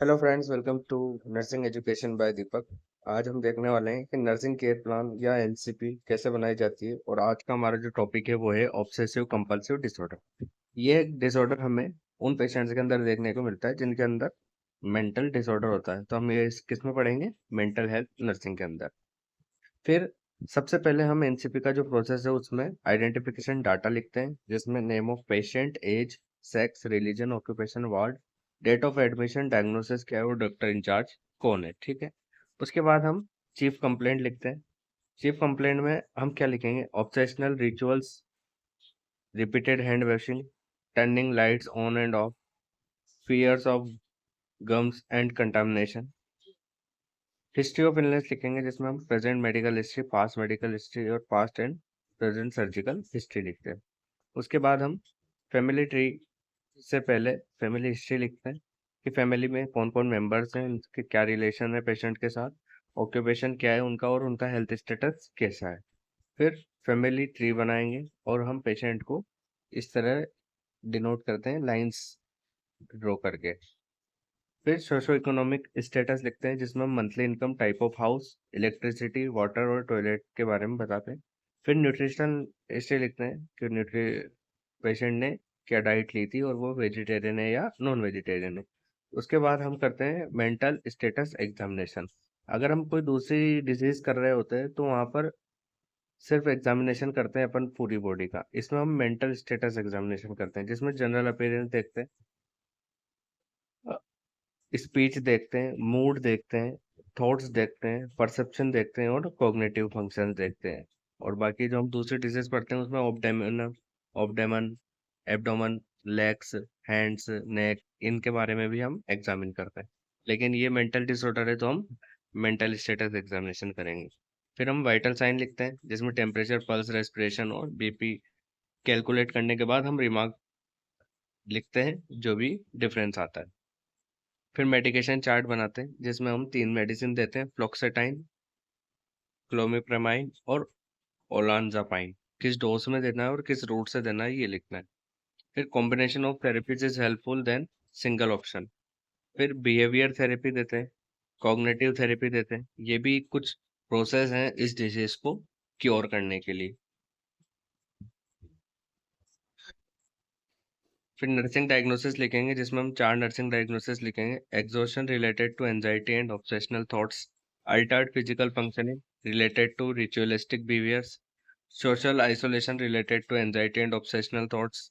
Hello friends, welcome to nursing education by Deepak. आज हम देखने वाले हैं कि नर्सिंग केयर प्लान या एनसीपी कैसे बनाई जाती है। और आज का हमारा जो टॉपिक है वो है ऑब्सेसिव कंपल्सिव डिसऑर्डर। ये डिसऑर्डर हमें उन पेशेंट्स के अंदर देखने को मिलता है जिनके अंदर मेंटल डिसऑर्डर होता है। तो हम ये किस में पढ़ेंगे? मेंटल हेल्थ नर्सिंग के अंदर। फिर सबसे पहले हम एनसीपी का जो प्रोसेस है उसमें आइडेंटिफिकेशन डाटा लिखते हैं, जिसमें name of patient, age, sex, religion, occupation, ward, date of admission, diagnosis क्या है और डॉक्टर इंचार्ज कौन है। ठीक है। उसके बाद हम चीफ कंप्लेंट लिखते हैं। चीफ कंप्लेंट में हम क्या लिखेंगे? Obsessional rituals, repeated hand washing, turning lights on and off, fears of germs and contamination. History of illness लिखेंगे, जिसमें हम present medical history, past medical history और past and present surgical history लिखते हैं। उसके बाद हम फैमिली ट्री से पहले फैमिली हिस्ट्री लिखते हैं कि फैमिली में कौन कौन मेंबर्स हैं, उनके क्या रिलेशन है पेशेंट के साथ, ऑक्यूपेशन क्या है उनका और उनका हेल्थ स्टेटस कैसा है। फिर फैमिली ट्री बनाएंगे और हम पेशेंट को इस तरह डिनोट करते हैं लाइंस ड्रॉ करके। फिर सोशो इकोनॉमिक स्टेटस लिखते हैं, जिसमें हम monthly income, type of house, electricity, water और टॉयलेट के बारे में बताते हैं। फिर न्यूट्रिशनल हिस्ट्री लिखते हैं कि पेशेंट ने क्या डाइट ली थी और वो वेजिटेरियन है या नॉन वेजिटेरियन है। उसके बाद हम करते हैं मेंटल स्टेटस एग्जामिनेशन। अगर हम कोई दूसरी डिजीज कर रहे होते हैं तो वहाँ पर सिर्फ एग्जामिनेशन करते हैं अपन पूरी बॉडी का। इसमें हम मेंटल स्टेटस एग्जामिनेशन करते हैं, जिसमें जनरल अपीयरेंस देखते हैं, स्पीच देखते हैं, मूड देखते हैं, थॉट्स देखते हैं, परसेप्शन देखते हैं और कॉग्निटिव फंक्शंस देखते हैं। और बाकी जो हम दूसरी डिजीज पढ़ते हैं उसमें ऑब्डेमन, एब्डोमन, लेग्स, हैंड्स, नेक, इनके बारे में भी हम एग्जामिन करते हैं। लेकिन ये मेंटल डिसऑर्डर है तो हम मेंटल स्टेटस एग्जामिनेशन करेंगे। फिर हम वाइटल साइन लिखते हैं, जिसमें टेम्परेचर, पल्स, रेस्पिरेशन और बीपी कैलकुलेट करने के बाद हम रिमार्क लिखते हैं जो भी डिफरेंस आता है। फिर मेडिकेशन चार्ट बनाते हैं, जिसमें हम 3 मेडिसिन देते हैं, फ्लोक्सेटाइन, क्लोमिप्रामाइन और ओलानजापाइन। किस डोज में देना है और किस रूट से देना है ये लिखना है। फिर combination of therapies is helpful then single option. फिर बिहेवियर थेरेपी देते हैं, कॉग्निटिव थेरेपी देते हैं। ये भी कुछ प्रोसेस हैं इस डिजीज को क्योर करने के लिए। फिर नर्सिंग डायग्नोसिस लिखेंगे, जिसमें हम 4 नर्सिंग डायग्नोसिस लिखेंगे। Exhaustion related to anxiety and obsessional thoughts, altered physical functioning related to ritualistic behaviours, social isolation related to anxiety and obsessional thoughts,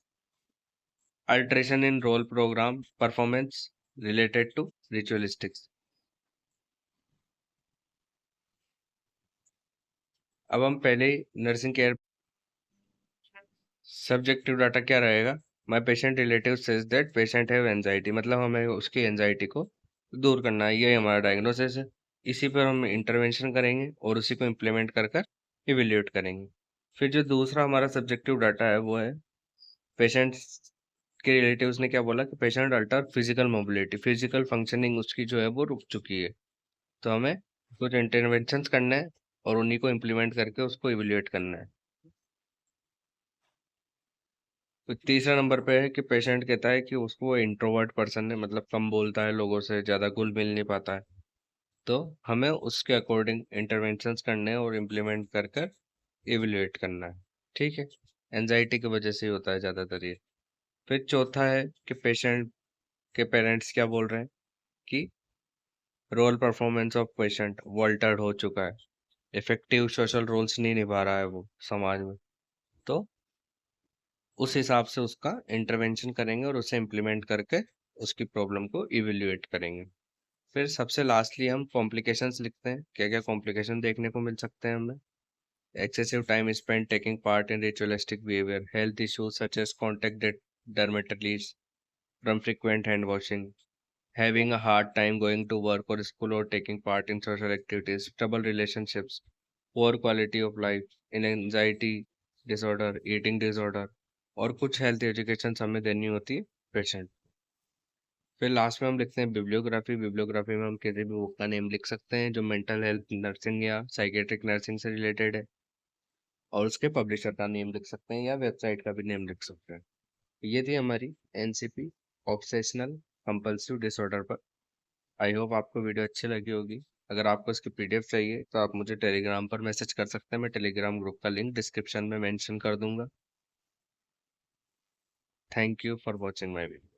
alteration in role program performance related to ritualistics. अब हम पहले nursing care subjective data क्या रहेगा? My patient relative says that patient have anxiety, मतलब हमें उसकी anxiety को दूर करना है, ये हमारा डायग्नोसिस है। इसी पर हम इंटरवेंशन करेंगे और उसी को इम्प्लीमेंट कर कर इवेल्युएट करेंगे। फिर जो दूसरा हमारा सब्जेक्टिव डाटा है वो है पेशेंट के रिलेटिव्स ने क्या बोला कि patient alter physical mobility, physical functioning उसकी जो है वो रुक चुकी है। तो हमें कुछ इंटरवेंशंस करना है और उन्हीं को इम्प्लीमेंट करके उसको इवेल्युएट करना है। तो तीसरा नंबर पे है कि पेशेंट कहता है कि उसको इंट्रोवर्ट पर्सन है, मतलब कम बोलता है, लोगों से ज़्यादा घुल मिल नहीं पाता है। तो हमें उसके अकॉर्डिंग इंटरवेंशंस करने हैं और इम्प्लीमेंट कर कर इवेल्युएट करना है। ठीक है। एनजाइटी की वजह से ही होता है ज़्यादातर ये। फिर चौथा है कि पेशेंट के पेरेंट्स क्या बोल रहे हैं कि रोल परफॉर्मेंस ऑफ पेशेंट वॉल्टर्ड हो चुका है, इफेक्टिव सोशल रोल्स नहीं निभा रहा है वो समाज में। तो उस हिसाब से उसका इंटरवेंशन करेंगे और उसे इम्प्लीमेंट करके उसकी प्रॉब्लम को इवेल्युएट करेंगे। फिर सबसे लास्टली हम कॉम्प्लिकेशंस लिखते हैं, क्या क्या कॉम्प्लिकेशन देखने को मिल सकते हैं हमें। Excessive time spent taking part in ritualistic behaviour, health issues such as contact dermatitis from frequent hand washing, having a hard time going to work or school or taking part in social activities, trouble relationships, poor quality of life, in anxiety disorder, eating disorder, और कुछ health education हमें देनी होती है patient. फिर last में हम लिखते हैं बिब्लियोग्राफी। बिब्लियोग्राफी में हम किसी भी बुक का नेम लिख सकते हैं जो मेंटल हेल्थ नर्सिंग या साइकेट्रिक नर्सिंग से रिलेटेड है, और उसके पब्लिशर का नेम लिख सकते हैं या वेबसाइट का भी नेम लिख सकते हैं। ये थी हमारी एनसीपी ऑब्सेशनल कंपल्सिव डिसऑर्डर पर आई होप आपको वीडियो अच्छी लगी होगी। अगर आपको इसकी पीडीएफ चाहिए तो आप मुझे टेलीग्राम पर मैसेज कर सकते हैं। मैं टेलीग्राम ग्रुप का लिंक डिस्क्रिप्शन में मेंशन कर दूंगा। Thank you for watching my video.